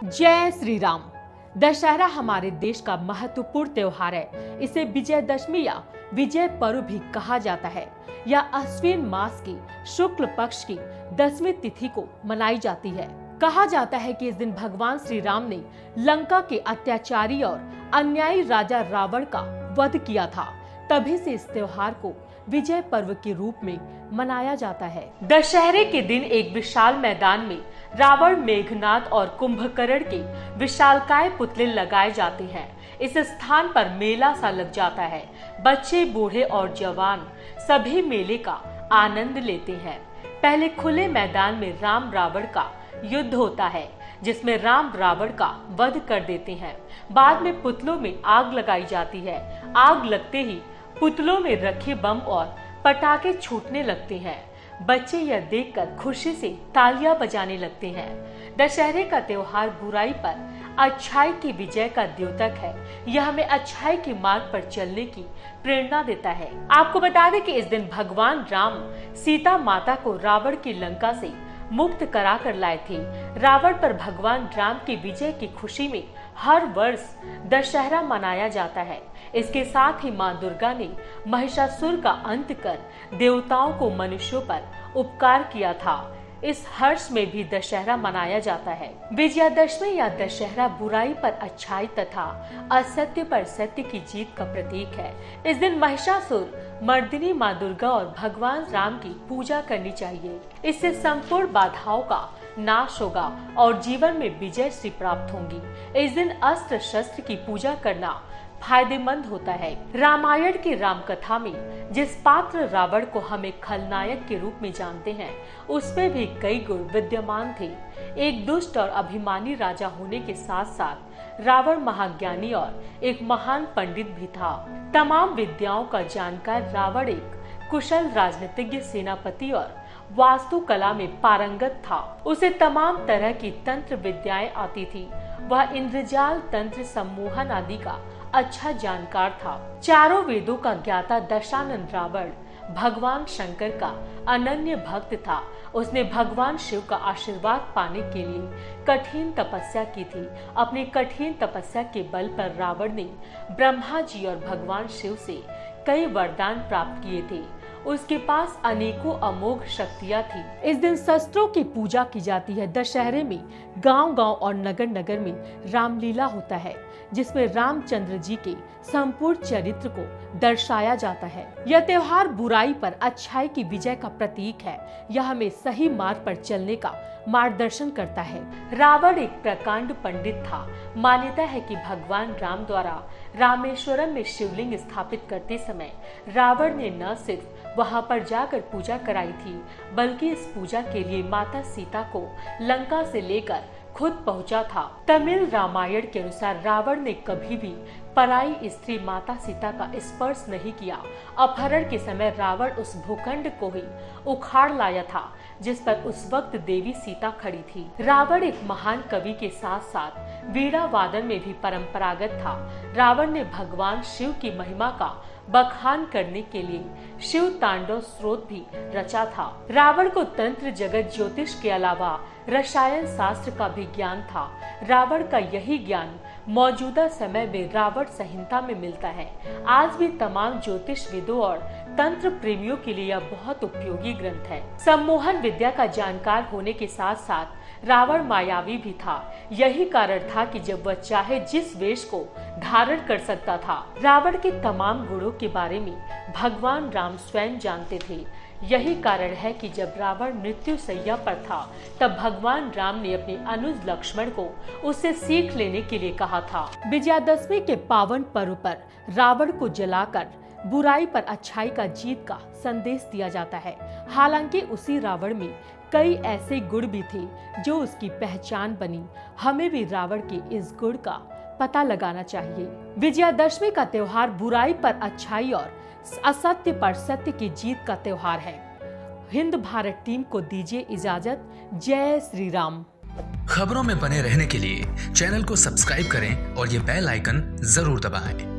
जय श्री राम। दशहरा हमारे देश का महत्वपूर्ण त्योहार है। इसे विजयदशमी या विजय पर्व भी कहा जाता है। यह अश्विन मास की शुक्ल पक्ष की 10वीं तिथि को मनाई जाती है। कहा जाता है कि इस दिन भगवान श्री राम ने लंका के अत्याचारी और अन्यायी राजा रावण का वध किया था। तभी से इस त्योहार को विजय पर्व के रूप में मनाया जाता है। दशहरे के दिन एक विशाल मैदान में रावण, मेघनाद और कुंभकर्ण के विशालकाय पुतले लगाए जाते हैं। इस स्थान पर मेला सा लग जाता है। बच्चे, बूढ़े और जवान सभी मेले का आनंद लेते हैं। पहले खुले मैदान में राम रावण का युद्ध होता है, जिसमें राम रावण का वध कर देते हैं। बाद में पुतलों में आग लगाई जाती है। आग लगते ही पुतलों में रखे बम और पटाखे छूटने लगते हैं। बच्चे यह देखकर खुशी से तालियां बजाने लगते हैं। दशहरे का त्योहार बुराई पर अच्छाई की विजय का द्योतक है। यह हमें अच्छाई के मार्ग पर चलने की प्रेरणा देता है। आपको बता दें कि इस दिन भगवान राम सीता माता को रावण की लंका से मुक्त करा कर लाए थे। रावण पर भगवान राम की विजय की खुशी में हर वर्ष दशहरा मनाया जाता है। इसके साथ ही मां दुर्गा ने महिषासुर का अंत कर देवताओं को मनुष्यों पर उपकार किया था। इस हर्ष में भी दशहरा मनाया जाता है। विजयादशमी या दशहरा बुराई पर अच्छाई तथा असत्य पर सत्य की जीत का प्रतीक है। इस दिन महिषासुर मर्दिनी मां दुर्गा और भगवान राम की पूजा करनी चाहिए। इससे संपूर्ण बाधाओं का नाश होगा और जीवन में विजय श्री प्राप्त होंगी। इस दिन अस्त्र शस्त्र की पूजा करना फायदेमंद होता है। रामायण की राम कथा में जिस पात्र रावण को हमें खलनायक के रूप में जानते हैं, उसमें भी कई गुण विद्यमान थे। एक दुष्ट और अभिमानी राजा होने के साथ साथ रावण महाज्ञानी और एक महान पंडित भी था। तमाम विद्याओं का जानकार रावण एक कुशल राजनीतिज्ञ, सेनापति और वास्तुकला में पारंगत था। उसे तमाम तरह की तंत्र विद्याएं आती थी। वह इंद्रजाल, तंत्र, सम्मोहन आदि का अच्छा जानकार था। चारों वेदों का ज्ञाता दशानन रावण भगवान शंकर का अनन्य भक्त था। उसने भगवान शिव का आशीर्वाद पाने के लिए कठिन तपस्या की थी। अपनी कठिन तपस्या के बल पर रावण ने ब्रह्मा जी और भगवान शिव से कई वरदान प्राप्त किए थे। उसके पास अनेकों अमोघ शक्तियां थी। इस दिन शस्त्रों की पूजा की जाती है। दशहरे में गांव-गांव और नगर-नगर में रामलीला होता है, जिसमें रामचंद्र जी के संपूर्ण चरित्र को दर्शाया जाता है। यह त्योहार बुराई पर अच्छाई की विजय का प्रतीक है। यह हमें सही मार्ग पर चलने का मार्गदर्शन करता है। रावण एक प्रकांड पंडित था। मान्यता है कि भगवान राम द्वारा रामेश्वरम में शिवलिंग स्थापित करते समय रावण ने न सिर्फ वहां पर जाकर पूजा कराई थी, बल्कि इस पूजा के लिए माता सीता को लंका से लेकर खुद पहुंचा था। तमिल रामायण के अनुसार रावण ने कभी भी पराई स्त्री माता सीता का स्पर्श नहीं किया। अपहरण के समय रावण उस भूखंड को ही उखाड़ लाया था जिस पर उस वक्त देवी सीता खड़ी थी। रावण एक महान कवि के साथ साथ वीणा वादन में भी परंपरागत था। रावण ने भगवान शिव की महिमा का बखान करने के लिए शिव तांडव स्रोत भी रचा था। रावण को तंत्र, जगत, ज्योतिष के अलावा रसायन शास्त्र का भी ज्ञान था। रावण का यही ज्ञान मौजूदा समय में रावण संहिता में मिलता है। आज भी तमाम ज्योतिष विदों और तंत्र प्रेमियों के लिए यह बहुत उपयोगी ग्रंथ है। सम्मोहन विद्या का जानकार होने के साथ साथ रावण मायावी भी था। यही कारण था कि जब वह चाहे जिस वेश को धारण कर सकता था। रावण के तमाम गुणों के बारे में भगवान राम स्वयं जानते थे। यही कारण है कि जब रावण मृत्यु शैया पर था, तब भगवान राम ने अपने अनुज लक्ष्मण को उससे सीख लेने के लिए कहा था। विजयादशमी के पावन पर्व पर रावण को जलाकर बुराई पर अच्छाई का जीत का संदेश दिया जाता है। हालांकि उसी रावण में कई ऐसे गुण भी थे जो उसकी पहचान बनी। हमें भी रावण के इस गुण का पता लगाना चाहिए। विजयादशमी का त्योहार बुराई पर अच्छाई और असत्य पर सत्य की जीत का त्योहार है। हिंद भारत टीम को दीजिए इजाजत। जय श्री राम। खबरों में बने रहने के लिए चैनल को सब्सक्राइब करें और ये बेल आइकन जरूर दबाएं।